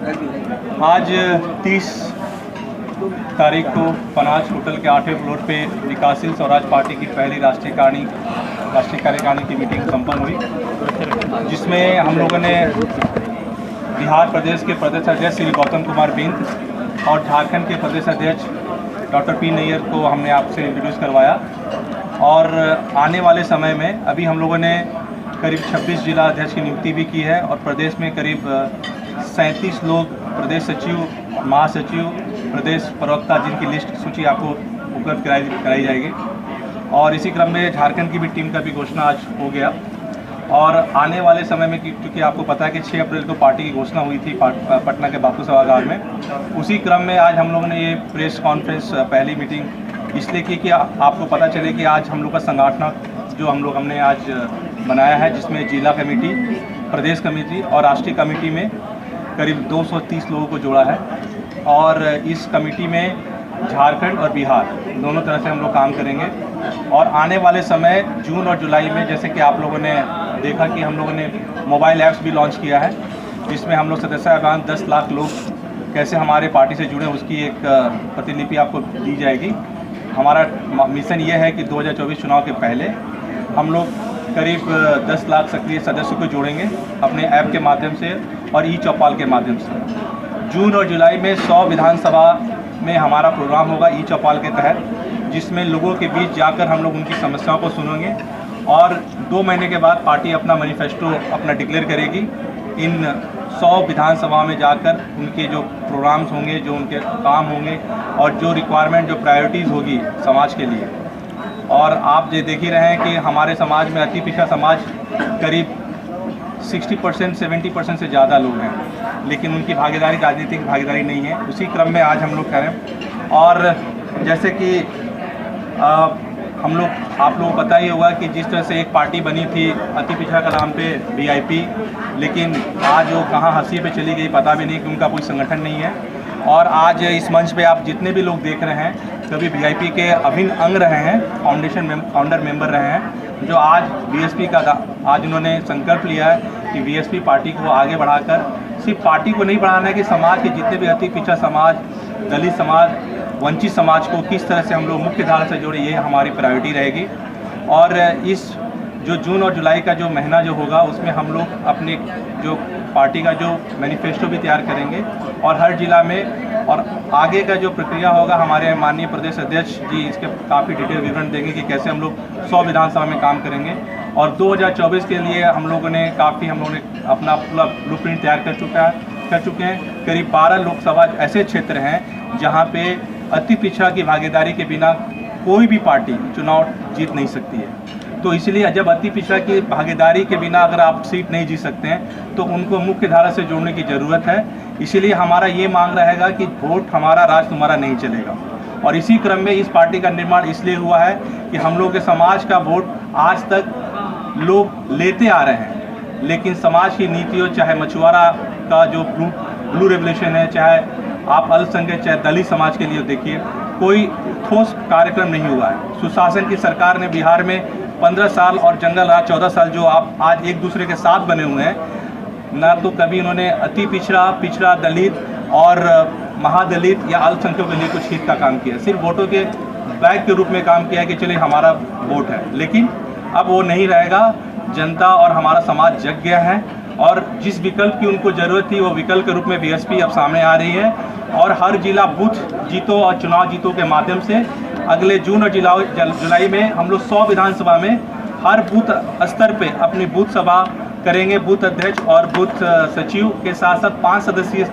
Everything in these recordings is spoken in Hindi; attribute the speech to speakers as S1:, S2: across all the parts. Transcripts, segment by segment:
S1: आज 30 तारीख को पनाज होटल के 8वें फ्लोर पे विकासशील स्वराज पार्टी की पहली राष्ट्रीय कार्यकारिणी की मीटिंग संपन्न हुई, जिसमें हम लोगों ने बिहार प्रदेश के प्रदेश अध्यक्ष श्री गौतम कुमार बिंद और झारखंड के प्रदेश अध्यक्ष डॉक्टर पी नैयर को हमने आपसे इंट्रोड्यूस करवाया। और आने वाले समय में अभी हम लोगों ने करीब 26 जिला अध्यक्ष की नियुक्ति भी की है और प्रदेश में करीब 37 लोग प्रदेश सचिव, महासचिव, प्रदेश प्रवक्ता जिनकी लिस्ट सूची आपको उपलब्ध कराई जाएगी। और इसी क्रम में झारखंड की भी टीम का भी घोषणा आज हो गया। और आने वाले समय में क्योंकि आपको पता है कि 6 अप्रैल को पार्टी की घोषणा हुई थी पटना के बापू सभागार में, उसी क्रम में आज हम लोगों ने ये प्रेस कॉन्फ्रेंस पहली मीटिंग इसलिए की कि आपको पता चले कि आज हम लोग का संगठन जो हमने आज बनाया है, जिसमें जिला कमेटी, प्रदेश कमेटी और राष्ट्रीय कमेटी में करीब 230 लोगों को जोड़ा है। और इस कमेटी में झारखंड और बिहार दोनों तरह से हम लोग काम करेंगे। और आने वाले समय जून और जुलाई में, जैसे कि आप लोगों ने देखा कि हम लोगों ने मोबाइल ऐप्स भी लॉन्च किया है, जिसमें हम लोग सदस्य अभियान 10 लाख लोग कैसे हमारे पार्टी से जुड़े उसकी एक प्रतिलिपि आपको दी जाएगी। हमारा मिशन ये है कि 2024 चुनाव के पहले हम लोग करीब 10 लाख सक्रिय सदस्यों को जोड़ेंगे अपने ऐप के माध्यम से और ई चौपाल के माध्यम से। जून और जुलाई में 100 विधानसभा में हमारा प्रोग्राम होगा ई चौपाल के तहत, जिसमें लोगों के बीच जाकर हम लोग उनकी समस्याओं को सुनेंगे। और 2 महीने के बाद पार्टी अपना मैनिफेस्टो अपना डिक्लेयर करेगी। इन 100 विधानसभा में जाकर उनके जो प्रोग्राम्स होंगे, जो उनके काम होंगे और जो रिक्वायरमेंट, जो प्रायोरिटीज़ होगी समाज के लिए। और आप ये देख ही रहे हैं कि हमारे समाज में अति पिछड़ा समाज करीब 60%, 70% से ज़्यादा लोग हैं, लेकिन उनकी भागीदारी, राजनीतिक भागीदारी नहीं है। उसी क्रम में आज हम लोग करें। और जैसे कि आप लोगों को पता ही होगा कि जिस तरह से एक पार्टी बनी थी अति पिछड़ा का नाम पे VIP, लेकिन आज वो कहाँ हंसी पे चली गई पता भी नहीं, कि उनका कोई संगठन नहीं है। और आज इस मंच पे आप जितने भी लोग देख रहे हैं कभी VIP के अभिन्न अंग रहे हैं, फाउंडर मेंबर रहे हैं, जो आज BSP का आज उन्होंने संकल्प लिया है कि BSP पार्टी को आगे बढ़ाकर सिर्फ पार्टी को नहीं बढ़ाना है कि समाज के जितने भी अति पिछड़ा समाज, दलित समाज, वंचित समाज को किस तरह से हम लोग मुख्य धारा से जोड़े, ये हमारी प्रायोरिटी रहेगी। और इस जो जून और जुलाई का जो महीना जो होगा, उसमें हम लोग अपने जो पार्टी का जो मैनिफेस्टो भी तैयार करेंगे और हर जिला में, और आगे का जो प्रक्रिया होगा हमारे माननीय प्रदेश अध्यक्ष जी इसके काफ़ी डिटेल विवरण देंगे कि कैसे हम लोग 100 विधानसभा में काम करेंगे। और 2024 के लिए हम लोगों ने अपना पूरा ब्लूप्रिंट तैयार कर चुके हैं। करीब 12 लोकसभा ऐसे क्षेत्र हैं जहाँ पे अति पिछड़ा की भागीदारी के बिना कोई भी पार्टी चुनाव जीत नहीं सकती है। तो इसलिए जब अति पिछड़ा की भागीदारी के बिना अगर आप सीट नहीं जीत सकते हैं तो उनको मुख्य धारा से जोड़ने की ज़रूरत है। इसीलिए हमारा ये मांग रहेगा कि वोट हमारा, राज तुम्हारा नहीं चलेगा। और इसी क्रम में इस पार्टी का निर्माण इसलिए हुआ है कि हम लोग के समाज का वोट आज तक लोग लेते आ रहे हैं, लेकिन समाज की नीतियों, चाहे मछुआरा का जो ब्लू रेवोल्यूशन है, चाहे आप अल्पसंख्यक, चाहे दलित समाज के लिए देखिए, कोई ठोस कार्यक्रम नहीं हुआ है। सुशासन की सरकार ने बिहार में 15 साल और जंगल राज 14 साल जो आप आज एक दूसरे के साथ बने हुए हैं, ना तो कभी उन्होंने अति पिछड़ा, दलित और महादलित या अल्पसंख्यकों के लिए कुछ हित का काम किया। सिर्फ वोटों के बैग के रूप में काम किया है कि चलिए हमारा वोट है, लेकिन अब वो नहीं रहेगा। जनता और हमारा समाज जग गया है और जिस विकल्प की उनको ज़रूरत थी वो विकल्प के रूप में BSP अब सामने आ रही है। और हर जिला बूथ जीतो और चुनाव जीतो के माध्यम से अगले जून और जुलाई में हम लोग 100 विधानसभा में हर बूथ स्तर पे अपनी बूथ सभा करेंगे। बूथ अध्यक्ष और बूथ सचिव के साथ साथ 5 सदस्यीय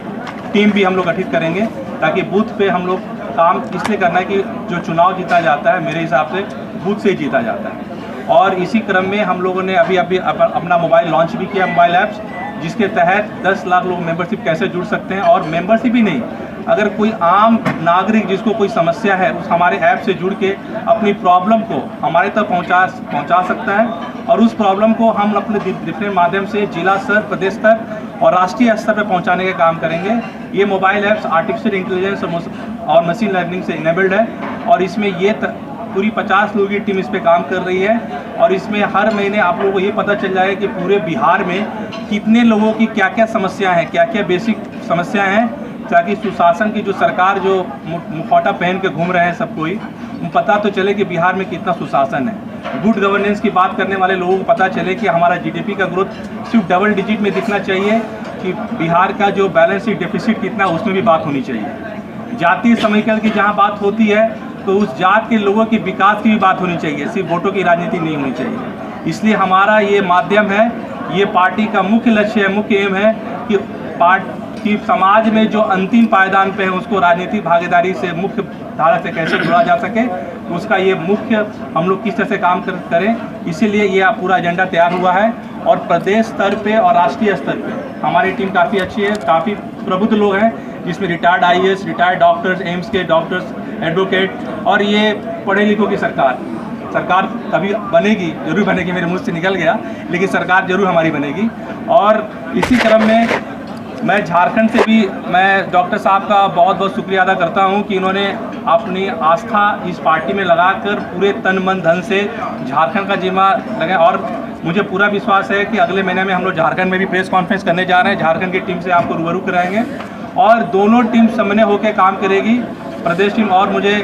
S1: टीम भी हम लोग गठित करेंगे, ताकि बूथ पे हम लोग काम इसलिए करना है कि जो चुनाव जीता जाता है मेरे हिसाब से बूथ से ही जीता जाता है। और इसी क्रम में हम लोगों ने अभी अपना मोबाइल लॉन्च भी किया, मोबाइल ऐप्स, जिसके तहत 10 लाख लोग मेंबरशिप कैसे जुड़ सकते हैं। और मेंबरशिप ही नहीं, अगर कोई आम नागरिक जिसको कोई समस्या है उस हमारे ऐप से जुड़ के अपनी प्रॉब्लम को हमारे तक पहुंचा सकता है। और उस प्रॉब्लम को हम अपने डिफरेंट माध्यम से जिला स्तर, प्रदेश स्तर और राष्ट्रीय स्तर पर पहुंचाने का काम करेंगे। ये मोबाइल ऐप्स आर्टिफिशियल इंटेलिजेंस और मशीन लर्निंग से इनेबल्ड है और इसमें ये पूरी 50 लोगों की टीम इस पे काम कर रही है। और इसमें हर महीने आप लोगों को ये पता चल जाएगा कि पूरे बिहार में कितने लोगों की क्या क्या समस्या है, क्या क्या बेसिक समस्याएं हैं, ताकि सुशासन की जो सरकार जो मुखौटा पहन के घूम रहे हैं सब कोई, पता तो चले कि बिहार में कितना सुशासन है। गुड गवर्नेंस की बात करने वाले लोगों को पता चले कि हमारा जीडीपी का ग्रोथ सिर्फ डबल डिजिट में दिखना चाहिए, कि बिहार का जो बैलेंस शीट डेफिसिट कितना है उसमें भी बात होनी चाहिए। जातीय समीकरण की जहाँ बात होती है तो उस जात के लोगों की विकास की भी बात होनी चाहिए, सिर्फ वोटों की राजनीति नहीं होनी चाहिए। इसलिए हमारा ये माध्यम है, ये पार्टी का मुख्य लक्ष्य है, मुख्य एम है कि समाज में जो अंतिम पायदान पे है उसको राजनीतिक भागीदारी से मुख्य धारा से कैसे जोड़ा जा सके, उसका ये मुख्य हम लोग किस तरह से काम करें। इसीलिए ये पूरा एजेंडा तैयार हुआ है और प्रदेश स्तर पे और राष्ट्रीय स्तर पे हमारी टीम काफ़ी अच्छी है, काफ़ी प्रबुद्ध लोग हैं, जिसमें retired IAS, retired doctors, AIIMS के डॉक्टर्स, एडवोकेट, और ये पढ़े लिखों की सरकार कभी बनेगी, जरूर बनेगी, मेरे मुंह से निकल गया, लेकिन सरकार जरूर हमारी बनेगी। और इसी क्रम में मैं झारखंड से भी मैं डॉक्टर साहब का बहुत बहुत शुक्रिया अदा करता हूं कि इन्होंने अपनी आस्था इस पार्टी में लगाकर पूरे तन मन धन से झारखंड का जिम्मा लगाए। और मुझे पूरा विश्वास है कि अगले महीने में हम लोग झारखंड में भी प्रेस कॉन्फ्रेंस करने जा रहे हैं, झारखंड की टीम से आपको रूबरू कराएंगे और दोनों टीम समन्वय होकर काम करेगी, प्रदेश टीम। और मुझे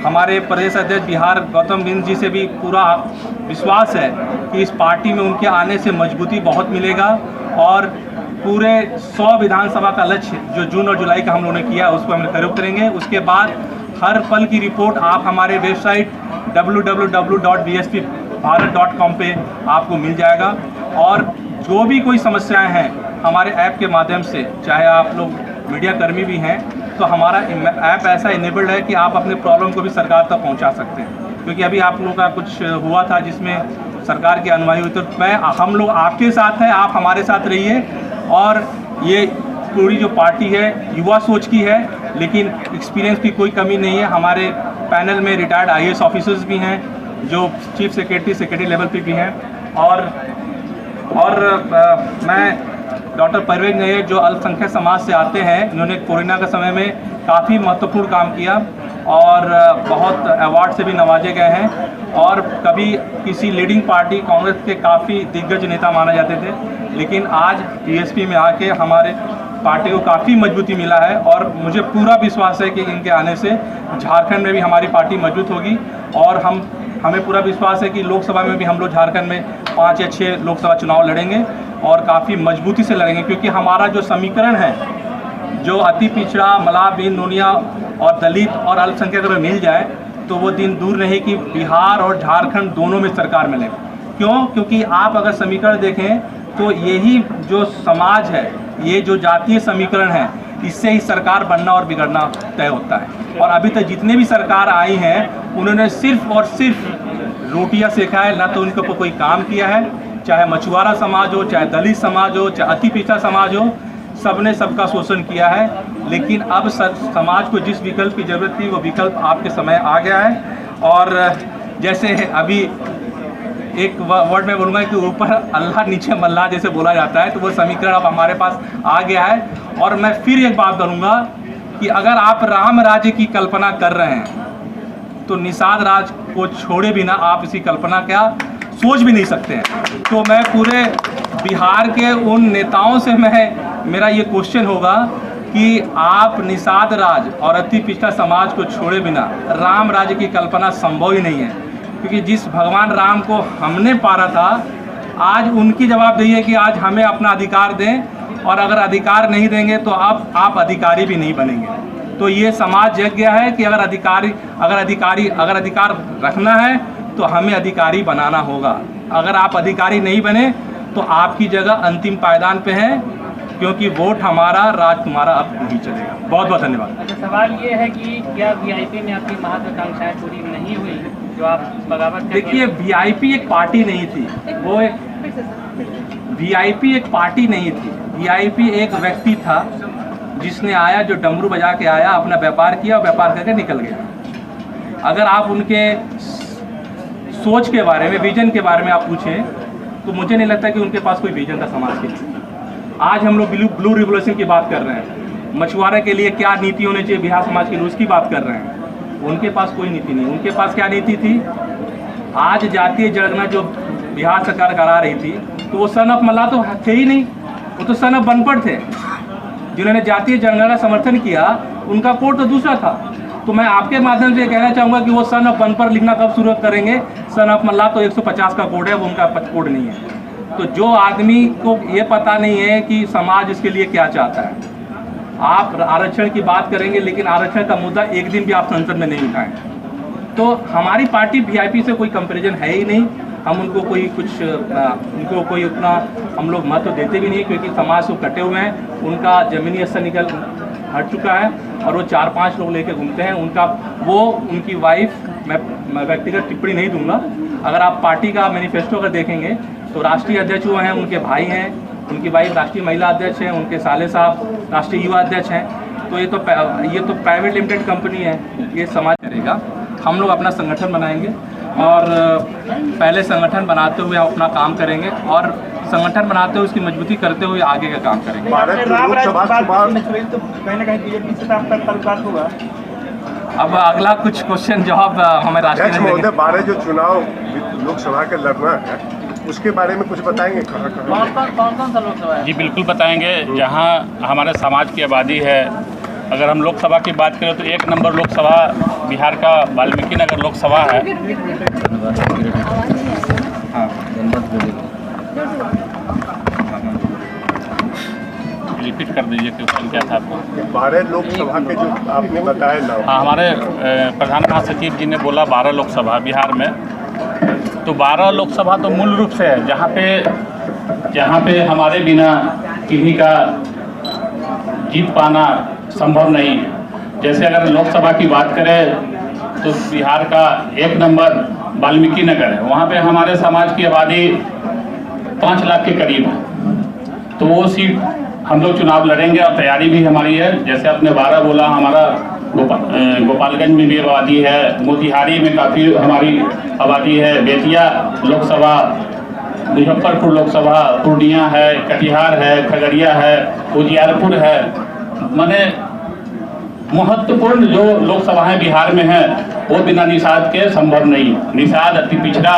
S1: हमारे प्रदेश अध्यक्ष बिहार गौतम बिंद जी से भी पूरा विश्वास है कि इस पार्टी में उनके आने से मजबूती बहुत मिलेगा और पूरे 100 विधानसभा का लक्ष्य जो जून और जुलाई का हम लोगों ने किया उसको हम प्रयोग करेंगे। उसके बाद हर पल की रिपोर्ट आप हमारे वेबसाइट www.bspbharat.com पे आपको मिल जाएगा। और जो भी कोई समस्याएं हैं हमारे ऐप के माध्यम से, चाहे आप लोग मीडिया कर्मी भी हैं, तो हमारा ऐप ऐसा इनेबल्ड है कि आप अपने प्रॉब्लम को भी सरकार तक पहुंचा सकते हैं। क्योंकि अभी आप लोगों का कुछ हुआ था जिसमें सरकार की अनवाही हुई, तो हम लोग आपके साथ हैं, आप हमारे साथ रहिए। और ये पूरी जो पार्टी है युवा सोच की है, लेकिन एक्सपीरियंस की कोई कमी नहीं है। हमारे पैनल में रिटायर्ड IAS ऑफिसर्स भी हैं, जो चीफ सेक्रेटरी लेवल पे भी हैं। और मैं डॉक्टर परवेज नैयर जो अल्पसंख्यक समाज से आते हैं, इन्होंने कोरोना के समय में काफ़ी महत्वपूर्ण काम किया और बहुत अवार्ड से भी नवाजे गए हैं। और कभी किसी लीडिंग पार्टी कांग्रेस के काफ़ी दिग्गज नेता माने जाते थे, लेकिन आज BSP में आके हमारे पार्टी को काफ़ी मजबूती मिला है। और मुझे पूरा विश्वास है कि इनके आने से झारखंड में भी हमारी पार्टी मजबूत होगी। और हमें पूरा विश्वास है कि लोकसभा में भी हम लोग झारखंड में 5 या 6 लोकसभा चुनाव लड़ेंगे और काफ़ी मजबूती से लड़ेंगे। क्योंकि हमारा जो समीकरण है, जो अति पिछड़ा, मलाह, दीन दुनिया और दलित और अल्पसंख्यक अगर मिल जाए तो वो दिन दूर नहीं कि बिहार और झारखंड दोनों में सरकार मिले। क्यों? क्योंकि आप अगर समीकरण देखें तो यही जो समाज है, ये जो जातीय समीकरण है, इससे ही सरकार बनना और बिगड़ना तय होता है। और अभी तक जितने भी सरकार आई हैं उन्होंने सिर्फ और सिर्फ रोटियां सेका है, ना तो उनके ऊपर कोई काम किया है। चाहे मछुआरा समाज हो, चाहे दलित समाज हो, चाहे अति पिछड़ा समाज हो, सबने सबका शोषण किया है। लेकिन अब समाज को जिस विकल्प की ज़रूरत थी वो विकल्प आपके समय आ गया है। और जैसे अभी एक वर्ड में बोलूँगा कि ऊपर अल्लाह नीचे मल्लाह जैसे बोला जाता है, तो वो समीकरण अब हमारे पास आ गया है। और मैं फिर एक बात करूँगा कि अगर आप राम राज्य की कल्पना कर रहे हैं तो निषाद राज को छोड़े बिना आप इसी कल्पना क्या सोच भी नहीं सकते हैं। तो मैं पूरे बिहार के उन नेताओं से मेरा ये क्वेश्चन होगा कि आप निषाद राज और अति पिछड़ा समाज को छोड़े बिना राम राज्य की कल्पना संभव ही नहीं है। क्योंकि जिस भगवान राम को हमने पारा था, आज उनकी जवाबदेही है कि आज हमें अपना अधिकार दें, और अगर अधिकार नहीं देंगे तो आप अधिकारी भी नहीं बनेंगे। तो ये समाज जग गया है कि अगर अधिकार रखना है तो हमें अधिकारी बनाना होगा। अगर आप अधिकारी नहीं बने तो आपकी जगह अंतिम पायदान पे है, क्योंकि वोट हमारा, राज तुम्हारा अब नहीं चलेगा। बहुत बहुत धन्यवाद।
S2: अच्छा, सवाल ये है कि क्या VIP में आपकी महत्वाकांक्षाएं पूरी नहीं हुई जो आप बगावत?
S1: देखिए, VIP एक पार्टी नहीं थी, वो एक VIP एक पार्टी नहीं थी। VIP एक व्यक्ति था जिसने आया, जो डमरू बजा के आया, अपना व्यापार किया और व्यापार करके निकल गया। अगर आप उनके सोच के बारे में, विजन के बारे में आप पूछें तो मुझे नहीं लगता कि उनके पास कोई विजन था समाज के लिए। आज हम लोग ब्लू रिवोल्यूशन की बात कर रहे हैं, मछुआरे के लिए क्या नीति होनी चाहिए बिहार समाज के लिए उसकी बात कर रहे हैं। उनके पास कोई नीति नहीं। उनके पास क्या नीति थी? आज जातीय जनगणना जो बिहार सरकार करा रही थी, तो वो सन ऑफ मल्लाह तो थे ही नहीं, वो तो सन ऑफ बनपढ़ थे। जिन्होंने जातीय जनगणना समर्थन किया उनका कोड तो दूसरा था। तो मैं आपके माध्यम से कहना चाहूँगा कि वो सन ऑफ वन पर लिखना कब शुरू करेंगे। सन ऑफ मल्लाह तो 150 का कोड है, वो उनका कोड नहीं है। तो जो आदमी को ये पता नहीं है कि समाज इसके लिए क्या चाहता है, आप आरक्षण की बात करेंगे लेकिन आरक्षण का मुद्दा एक दिन भी आप संसद में नहीं उठाएं। तो हमारी पार्टी वीआईपी से कोई कंपैरिजन है ही नहीं। हम उनको उनको कोई उतना हम लोग महत्व देते भी नहीं, क्योंकि समाज से कटे हुए हैं। उनका ज़मीनी स्तर हट चुका है और वो 4-5 लोग लेके घूमते हैं। उनकी वाइफ, मैं व्यक्तिगत टिप्पणी नहीं दूंगा। अगर आप पार्टी का मैनिफेस्टो अगर देखेंगे तो राष्ट्रीय अध्यक्ष वो हैं, उनके भाई हैं, उनकी वाइफ राष्ट्रीय महिला अध्यक्ष हैं, उनके साले साहब राष्ट्रीय युवा अध्यक्ष हैं। तो ये तो प्राइवेट लिमिटेड कंपनी है, ये समाज करेगा। हम लोग अपना संगठन बनाएंगे और पहले संगठन बनाते हुए अपना काम करेंगे और संगठन बनाते हुए उसकी मजबूती करते हुए आगे का काम करेंगे। अब अगला कुछ क्वेश्चन जवाब हमें राष्ट्रीय
S3: 12 जो चुनाव लोकसभा के लड़ना है उसके बारे में कुछ बताएंगे?
S2: कौन सा लोकसभा है?
S4: जी बिल्कुल बताएंगे। जहाँ हमारे समाज की आबादी है, अगर हम लोकसभा की बात करें तो 1 नंबर लोकसभा बिहार का वाल्मीकि नगर लोकसभा है। हाँ, रिपीट कर दीजिए क्वेश्चन क्या था आपको।
S3: 12 लोकसभा के जो आपने बताए नाम।
S4: हाँ, हमारे प्रधान महासचिव जी ने बोला 12 लोकसभा बिहार में। तो 12 लोकसभा तो मूल रूप से है जहाँ पे हमारे बिना किन्हीं का जीत पाना संभव नहीं है। जैसे अगर लोकसभा की बात करें तो बिहार का 1 नंबर वाल्मीकि नगर है। वहाँ पे हमारे समाज की आबादी 5 लाख के करीब है। तो वो सीट हम लोग चुनाव लड़ेंगे और तैयारी भी हमारी है। जैसे आपने 12 बोला, हमारा गोपालगंज में भी आबादी है, मोतिहारी में काफ़ी हमारी आबादी है, बेतिया लोकसभा, मुजफ्फरपुर लोकसभा, पूर्णिया है, कटिहार है, खगड़िया है, उजियारपुर है। माने महत्वपूर्ण जो लोकसभाएं बिहार में हैं वो बिना निषाद के संभव नहीं। निषाद अति पिछड़ा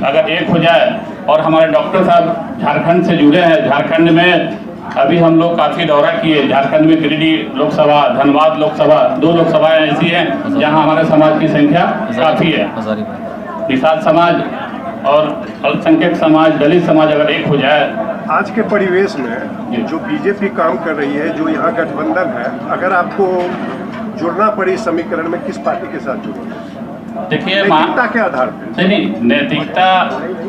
S4: अगर एक हो जाए, और हमारे डॉक्टर साहब झारखंड से जुड़े हैं। झारखंड में अभी हम लोग काफ़ी दौरा किए। झारखंड में गिरिडीह लोकसभा, धनबाद लोकसभा, 2 लोकसभाएं ऐसी हैं जहां हमारे समाज की संख्या काफ़ी है। निषाद समाज और अल्पसंख्यक समाज, दलित समाज अगर एक हो जाए।
S3: आज के परिवेश में जो बीजेपी काम कर रही है, जो यहाँ गठबंधन है, अगर आपको जुड़ना पड़ी समीकरण में किस पार्टी के साथ जुड़ोगे?
S4: देखिए,
S3: नैतिकता के आधार पर
S4: नहीं, नैतिकता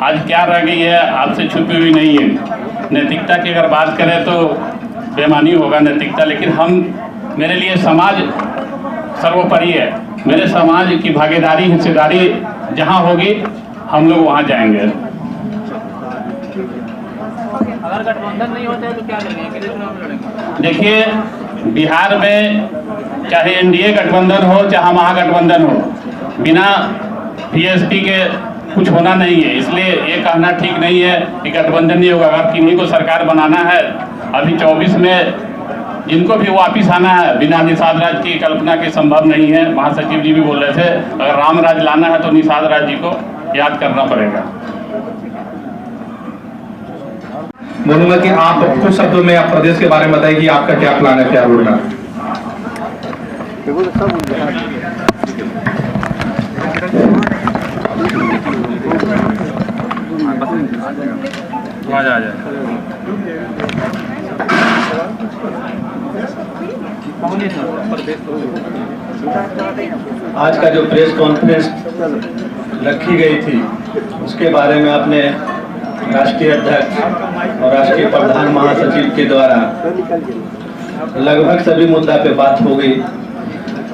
S4: आज क्या रह गई है, आपसे छुपी हुई नहीं है। नैतिकता की अगर बात करें तो बेमानी होगा नैतिकता, लेकिन मेरे लिए समाज सर्वोपरि है। मेरे समाज की भागीदारी, हिस्सेदारी जहाँ होगी हम लोग वहाँ जाएंगे।
S2: अगर गठबंधन नहीं होता है तो क्या करेंगे?
S4: देखिए, बिहार में चाहे एनडीए गठबंधन हो चाहे महागठबंधन हो, बिना बीएसपी के कुछ होना नहीं है। इसलिए ये कहना ठीक नहीं है कि गठबंधन नहीं होगा। अगर किन्हीं को सरकार बनाना है, अभी 24 में जिनको भी वापिस आना है, बिना निषाद राज की कल्पना के संभव नहीं है। महासचिव जी भी बोल रहे थे, अगर राम राज लाना है तो निषाद राज जी को याद करना पड़ेगा।
S1: बोलूंगा कि आप कुछ शब्दों में आप प्रदेश के बारे में बताइए कि आपका क्या प्लान है, क्या रोड मैप?
S5: आज का जो प्रेस कॉन्फ्रेंस रखी गई थी उसके बारे में आपने राष्ट्रीय अध्यक्ष और राष्ट्रीय प्रधान महासचिव के द्वारा लगभग सभी मुद्दा पे बात हो गई।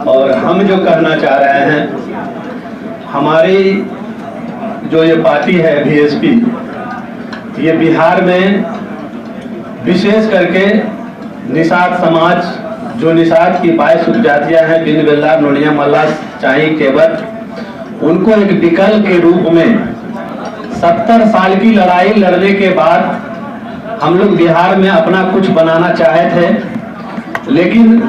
S5: और हम जो कहना चाह रहे हैं, हमारी जो ये पार्टी है बीएसपी, ये बिहार में विशेष करके निषाद समाज, जो निषाद की 22 उपजातियां हैं, बिन बेल्लार, नोनिया, मल्ला, चाई, केवट, उनको एक विकल्प के रूप में 70 साल की लड़ाई लड़ने के बाद हम लोग बिहार में अपना कुछ बनाना चाहे थे। लेकिन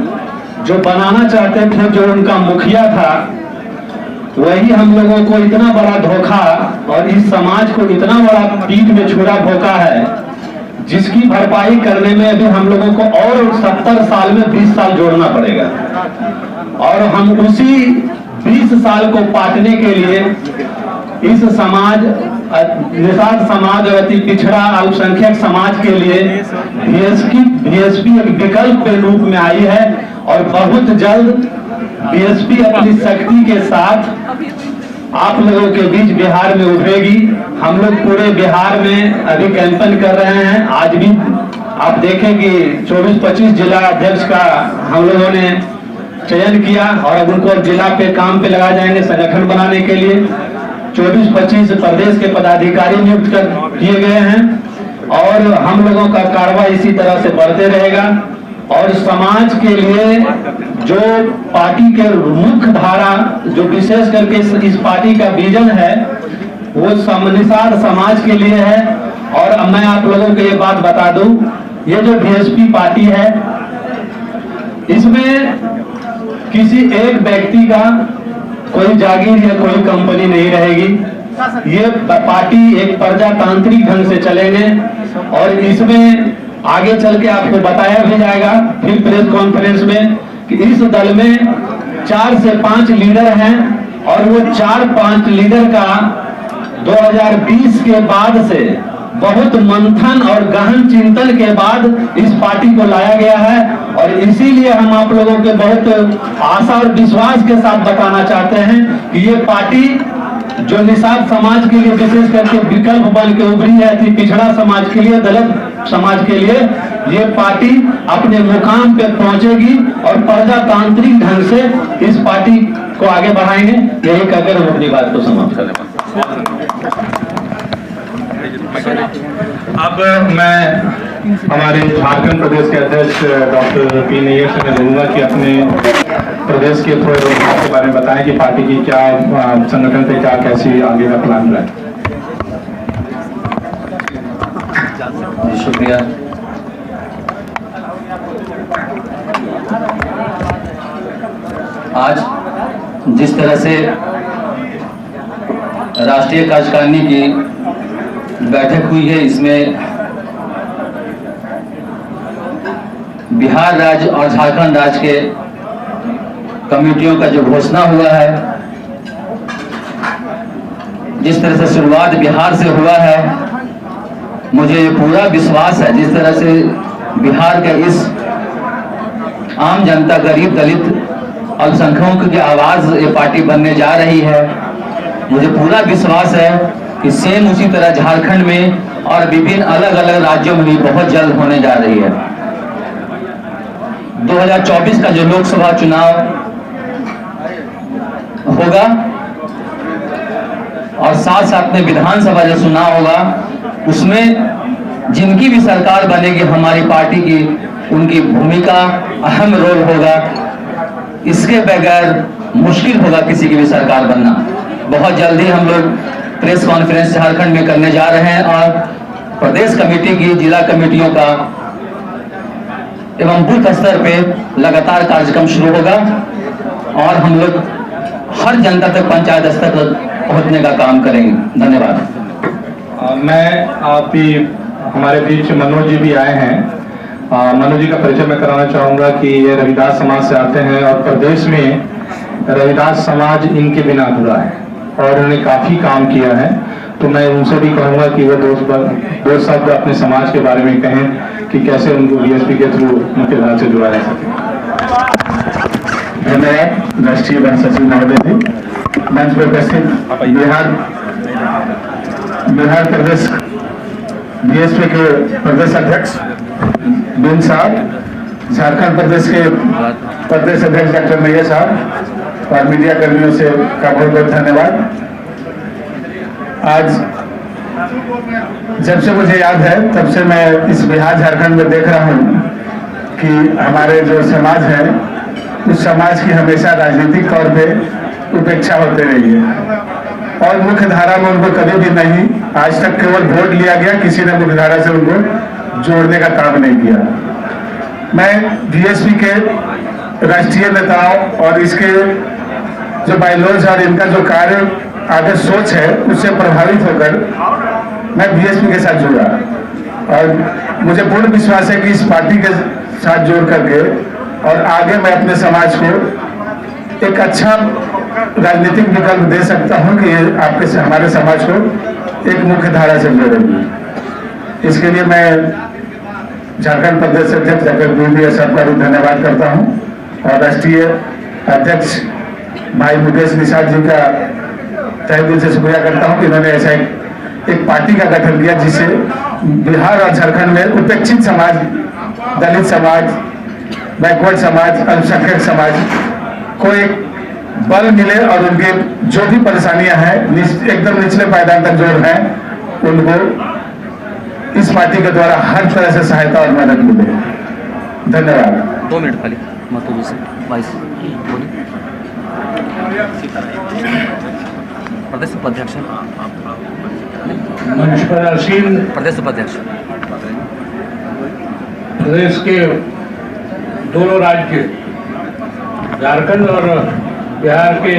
S5: जो बनाना चाहते थे, जो उनका मुखिया था, वही हम लोगों को इतना बड़ा धोखा और इस समाज को इतना बड़ा पीठ में छुरा भोंका है, जिसकी भरपाई करने में अभी हम लोगों को और 70 साल में 20 साल जोड़ना पड़ेगा, और हम उसी 20 साल को पाटने के लिए इस समाज, निषाद समाज और अति पिछड़ा अल्पसंख्यक समाज के लिए बीएसपी एक विकल्प के रूप में आई है, और बहुत जल्द बीएसपी अपनी शक्ति के साथ आप लोगों के बीच बिहार में उभरेगी। हम लोग पूरे बिहार में अभी कैंपेन कर रहे हैं। आज भी आप देखें कि 24-25 जिला अध्यक्ष का हम लोगों ने चयन किया, और अब उनको जिला पे काम पे लगा जाएंगे संगठन बनाने के लिए। 24-25 प्रदेश के पदाधिकारी नियुक्त कर किए गए हैं, और हम लोगों का कारवा इसी तरह से बढ़ते रहेगा। और समाज के लिए जो पार्टी के मुख्य धारा, जो विशेष करके इस पार्टी का विजन है, वो निषाद समाज के लिए है। और अब मैं आप लोगों को ये बात बता दूं, ये जो बीएसपी पार्टी है, इसमें किसी एक व्यक्ति का कोई जागीर या कोई कंपनी नहीं रहेगी। ये पार्टी एक प्रजातांत्रिक ढंग से चलेंगे, और इसमें आगे चल के आपको बताया भी जाएगा फिर प्रेस कॉन्फ्रेंस में कि इस दल में 4 से 5 लीडर हैं, और वो 4-5 लीडर का 2020 के बाद से बहुत मंथन और गहन चिंतन के बाद इस पार्टी को लाया गया है। और इसीलिए हम आप लोगों के बहुत आशा और विश्वास के साथ बताना चाहते हैं कि ये पार्टी जो निषाद समाज के लिए विशेष करके विकल्प बन के उभरी है, थी पिछड़ा समाज के लिए, दलित समाज के लिए, ये पार्टी अपने मुकाम पे पहुंचेगी और प्रजातांत्रिक ढंग से इस पार्टी को आगे बढ़ाएंगे। यही कहकर हम अपनी बात को समाप्त करें।
S1: अब मैं हमारे झारखंड प्रदेश के अध्यक्ष डॉक्टर पी नैयर से मैं कहूँगा कि अपने प्रदेश के थोड़े रोजगार के बारे में बताएं कि पार्टी की क्या संगठन पे क्या कैसी आगे का प्लान रहा है।
S5: शुक्रिया। आज जिस तरह से राष्ट्रीय कार्यकारिणी की बैठक हुई है, इसमें बिहार राज्य और झारखंड राज्य के कमेटियों का जो घोषणा हुआ है, जिस तरह से शुरुआत बिहार से हुआ है, मुझे ये पूरा विश्वास है जिस तरह से बिहार के इस आम जनता, गरीब, दलित, अल्पसंख्यकों की आवाज ये पार्टी बनने जा रही है, मुझे पूरा विश्वास है कि सेम उसी तरह झारखंड में और विभिन्न अलग अलग राज्यों में भी बहुत जल्द होने जा रही है। 2024 का जो लोकसभा चुनाव होगा और साथ साथ में विधानसभा जो चुनाव होगा, उसमें जिनकी भी सरकार बनेगी हमारी पार्टी की, उनकी भूमिका अहम रोल होगा। इसके बगैर मुश्किल होगा किसी की भी सरकार बनना। बहुत जल्दी हम लोग प्रेस कॉन्फ्रेंस झारखंड में करने जा रहे हैं और प्रदेश कमेटी की, जिला कमेटियों का एवं बूथ स्तर पे लगातार कार्यक्रम शुरू होगा और हम लोग हर जनता तक, पंचायत स्तर तक पहुंचने का काम करेंगे। धन्यवाद।
S1: मैं आप भी हमारे बीच मनोज जी भी आए हैं। मनोज जी का परिचय मैं कराना चाहूँगा कि ये रविदास समाज से आते हैं और प्रदेश में रविदास समाज इनके बिना अधूरा है और उन्होंने काफ़ी काम किया है। तो मैं उनसे भी कहूँगा कि वो दो शब्द अपने समाज के बारे में कहें कि कैसे उनको बीएसपी के थ्रू मुख्य धारा से जुड़ा जा सके।
S6: धन्यवाद राष्ट्रीय महासचिव महोदय जी। मंच पर उपस्थित बिहार प्रदेश बीएसपी के प्रदेश अध्यक्ष बिन साहब, झारखंड प्रदेश के प्रदेश अध्यक्ष डॉक्टर नैयर साहब और मीडिया कर्मियों से का बहुत बहुत धन्यवाद। आज जब से मुझे याद है तब से मैं इस बिहार झारखंड में देख रहा हूँ कि हमारे जो समाज है उस समाज की हमेशा राजनीतिक तौर पे उपेक्षा होते रही है और मुख्य धारा में उनको कभी भी नहीं, आज तक केवल वोट लिया गया, किसी ने मुख्य धारा से उनको जोड़ने का काम नहीं किया। मैं बीएसपी के राष्ट्रीय नेताओं और इसके जो बाइलॉज और इनका जो कार्य आगे सोच है उससे प्रभावित होकर मैं बीएसपी के साथ जुड़ा और मुझे पूर्ण विश्वास है कि इस पार्टी के साथ जोड़ करके और आगे मैं अपने समाज को एक अच्छा राजनीतिक विकल्प दे सकता हूं कि आपके हमारे समाज को एक मुख्य धारा से जोड़ेंगे। इसके लिए मैं झारखंड प्रदेश अध्यक्ष डॉक्टर बीबीएस साहब का भी धन्यवाद करता हूं और राष्ट्रीय अध्यक्ष भाई मुकेश निषाद जी का तहे दिल से शुक्रिया करता हूं कि इन्होंने ऐसा एक पार्टी का गठन किया जिससे बिहार और झारखंड में उपेक्षित समाज, दलित समाज, बैकवर्ड समाज, अल्पसंख्यक समाज को एक बल मिले और उनके जो भी परेशानियां हैं एकदम निचले पायदान तक जो हैं उनको इस पार्टी के द्वारा हर तरह से सहायता और मदद मिले। धन्यवाद।
S7: 2 मिनट खाली मतों जी से वाइस बोलिए। प्रदेश उपाध्यक्ष
S8: मंच पर आसीन
S7: प्रदेश उपाध्यक्ष
S8: प्रदेश के दोनों राज्य झारखंड और बिहार के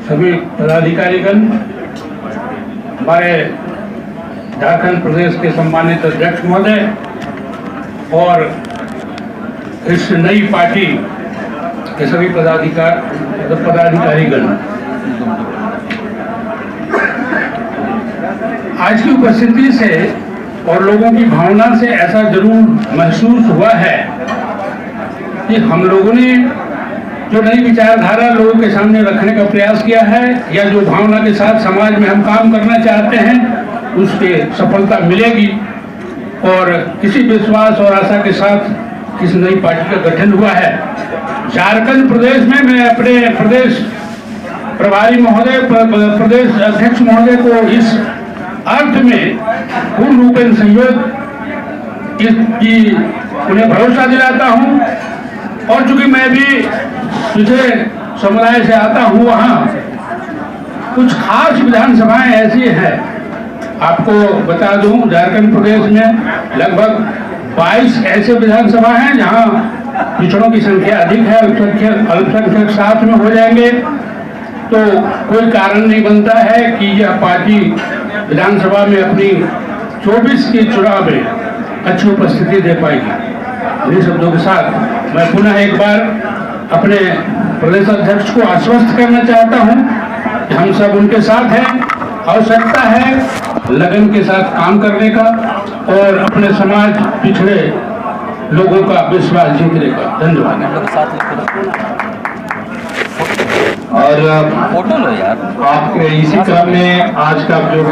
S8: सभी पदाधिकारीगण, हमारे झारखंड प्रदेश के सम्मानित अध्यक्ष महोदय और इस नई पार्टी के सभी पदाधिकारीगण, आज की उपस्थिति से और लोगों की भावना से ऐसा जरूर महसूस हुआ है कि हम लोगों ने जो नई विचारधारा लोगों के सामने रखने का प्रयास किया है या जो भावना के साथ समाज में हम काम करना चाहते हैं उसके सफलता मिलेगी और इसी विश्वास और आशा के साथ इस नई पार्टी का गठन हुआ है। झारखंड प्रदेश में मैं अपने प्रदेश प्रभारी महोदय, प्रदेश अध्यक्ष महोदय को इस अर्थ में पूर्ण रूपेण सहयोग की उन्हें भरोसा दिलाता हूं और चूंकि मैं भी पिछले समुदाय से आता हूं, वहां कुछ खास विधानसभाएं ऐसी हैं, आपको बता दूं झारखंड प्रदेश में लगभग 22 ऐसे विधानसभा हैं जहां पिछड़ों की संख्या अधिक है, अल्पसंख्यक साथ में हो जाएंगे तो कोई कारण नहीं बनता है कि यह पार्टी विधानसभा में अपनी 24 के चुनाव में अच्छी उपस्थिति दे पाएगी। इन शब्दों के साथ मैं पुनः एक बार अपने प्रदेश अध्यक्ष को आश्वस्त करना चाहता हूं कि हम सब उनके साथ हैं। आवश्यकता है लगन के साथ काम करने का और अपने समाज पिछड़े लोगों का विश्वास जीतने का। धन्यवाद।
S7: और फोटो लो यार।
S8: आप इसी क्रम में आज का जो